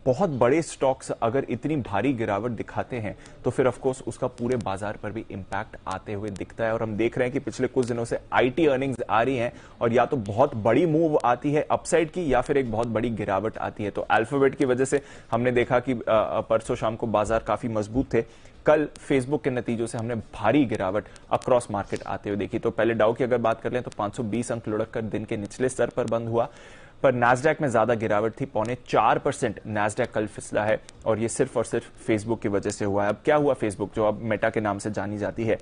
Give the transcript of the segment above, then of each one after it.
बहुत बड़े स्टॉक्स अगर इतनी भारी गिरावट दिखाते हैं तो फिर ऑफ कोर्स उसका पूरे बाजार पर भी इंपैक्ट आते हुए दिखता है। और हम देख रहे हैं कि पिछले कुछ दिनों से आईटी अर्निंग्स आ रही हैं और या तो बहुत बड़ी मूव आती है अपसाइड की या फिर एक बहुत बड़ी गिरावट आती है। तो अल्फाबेट की वजह से हमने देखा कि परसों शाम को बाजार काफी मजबूत थे। कल फेसबुक के नतीजों से हमने भारी गिरावट अक्रॉस मार्केट आते हुए देखी। तो पहले डाउ की अगर बात कर लें तो 520 अंक लुढ़क कर दिन के निचले स्तर पर बंद हुआ, पर नैस्डैक में ज्यादा गिरावट थी, 0.4% नैस्डैक कल फिसला है और ये सिर्फ और सिर्फ फेसबुक की वजह से हुआ है। अब क्या हुआ, फेसबुक जो अब मेटा के नाम से जानी जाती है,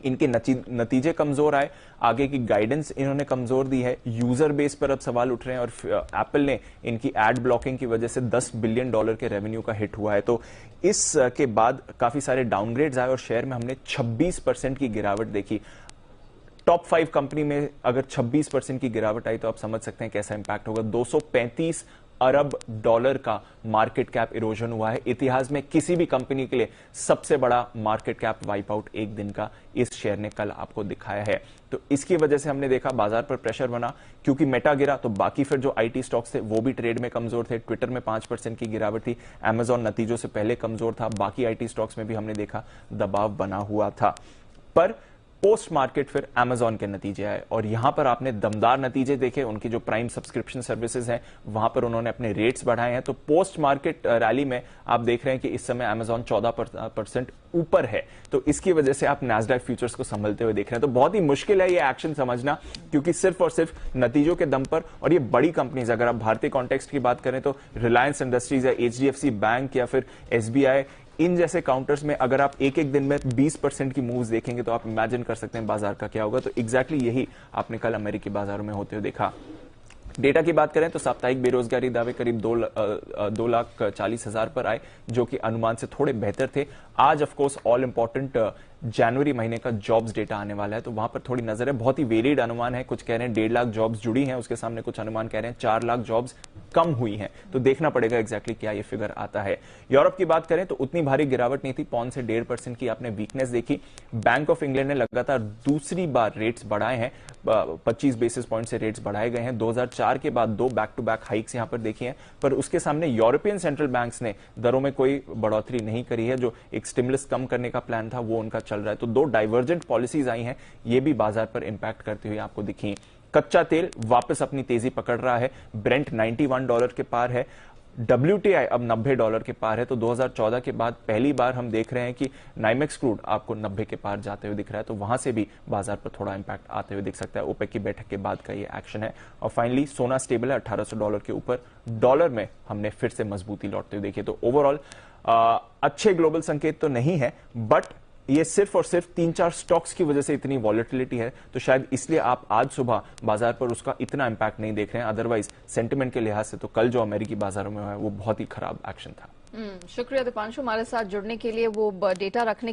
इनके नतीजे कमजोर आए, आगे की गाइडेंस इन्होंने कमजोर दी है, यूजर बेस पर अब सवाल उठ रहे हैं और एप्पल ने इनकी एड ब्लॉकिंग की वजह से $10 बिलियन के रेवेन्यू का हिट हुआ है। तो इसके बाद काफी सारे डाउनग्रेड्स आए और शेयर में हमने 26% की गिरावट देखी। टॉप 5 कंपनी में अगर 26% की गिरावट आई तो आप समझ सकते हैं कैसा इंपैक्ट होगा। 235 अरब डॉलर का मार्केट कैप इरोजन हुआ है। इतिहास में किसी भी कंपनी के लिए सबसे बड़ा मार्केट कैप वाइप आउट एक दिन का इस शेयर ने कल आपको दिखाया है। तो इसकी वजह से हमने देखा बाजार पर प्रेशर बना, क्योंकि मेटा गिरा तो बाकी फिर जो आईटी स्टॉक्स थे वो भी ट्रेड में कमजोर थे। ट्विटर में 5% की गिरावट थी, अमेजॉन नतीजों से पहले कमजोर था, बाकी आईटी स्टॉक्स में भी हमने देखा दबाव बना हुआ था। पर पोस्ट मार्केट फिर अमेजॉन के नतीजे आए और यहां पर आपने दमदार नतीजे देखे। उनकी जो प्राइम सब्सक्रिप्शन सर्विसेज हैं वहां पर उन्होंने अपने रेट्स बढ़ाए हैं। तो पोस्ट मार्केट रैली में आप देख रहे हैं कि इस समय अमेजॉन 14% ऊपर है। तो इसकी वजह से आप नैस्डैक फ्यूचर्स को संभलते हुए देख रहे हैं। तो बहुत ही मुश्किल है ये एक्शन समझना, क्योंकि सिर्फ और सिर्फ नतीजों के दम पर, और ये बड़ी कंपनीज, अगर आप भारतीय कॉन्टेक्स्ट की बात करें तो रिलायंस इंडस्ट्रीज या एचडीएफसी बैंक या फिर एसबीआई, इन जैसे काउंटर्स में अगर आप एक एक दिन में 20% की मूव्स देखेंगे तो आप इमेजिन कर सकते हैं बाजार का क्या होगा। तो एग्जैक्टली यही आपने कल अमेरिकी बाजारों में होते हुए देखा। डेटा की बात करें तो साप्ताहिक बेरोजगारी दावे करीब 2,40,000 पर आए, जो कि अनुमान से थोड़े बेहतर थे। आज ऑफ कोर्स ऑल इंपॉर्टेंट जनवरी महीने का जॉब्स डेटा आने वाला है, तो वहां पर थोड़ी नजर है। बहुत ही वेरिड अनुमान है, कुछ कह रहे हैं 1.5 लाख जॉब्स जुड़ी हैं, उसके सामने कुछ अनुमान कह रहे हैं 4 लाख जॉब्स कम हुई हैं। तो देखना पड़ेगा एग्जैक्टली क्या ये फिगर आता है। यूरोप की बात करें तो उतनी भारी गिरावट नहीं थी, 1.5% की आपने वीकनेस देखी। बैंक ऑफ इंग्लैंड ने लगातार दूसरी बार रेट्स बढ़ाए हैं, 25 बेसिस पॉइंट से रेट्स बढ़ाए गए हैं। 2004 के बाद 2 बैक टू बैक हाइक्स यहां पर देखी हैं, पर उसके सामने यूरोपियन सेंट्रल बैंक्स ने दरों में कोई बढ़ोतरी नहीं करी है। जो एक स्टिमुलस कम करने का प्लान था वो उनका चल रहा है। तो 2 डाइवर्जेंट पॉलिसीज आई हैं, ये भी बाजार पर इंपैक्ट करती हुई आपको दिखी। कच्चा तेल वापस अपनी तेजी पकड़ रहा है, ब्रेंट $91 के पार है, WTI अब $90 के पार है। तो 2014 के बाद पहली बार हम देख रहे हैं कि नाइमेक्स क्रूड आपको 90 के पार जाते हुए दिख रहा है। तो वहां से भी बाजार पर थोड़ा इंपैक्ट आते हुए दिख सकता है। ओपेक की बैठक के बाद का ये एक्शन है। और फाइनली सोना स्टेबल है $1,800 के ऊपर, डॉलर में हमने फिर से मजबूती लौटते हुए देखी। तो ओवरऑल अच्छे ग्लोबल संकेत तो नहीं है, बट ये सिर्फ और सिर्फ 3-4 स्टॉक्स की वजह से इतनी वॉलेटिलिटी है, तो शायद इसलिए आप आज सुबह बाजार पर उसका इतना इंपैक्ट नहीं देख रहे हैं। अदरवाइज सेंटिमेंट के लिहाज से तो कल जो अमेरिकी बाजारों में हुआ है वो बहुत ही खराब एक्शन था। शुक्रिया दीपांशु, हमारे साथ जुड़ने के लिए, वो डेटा रखने के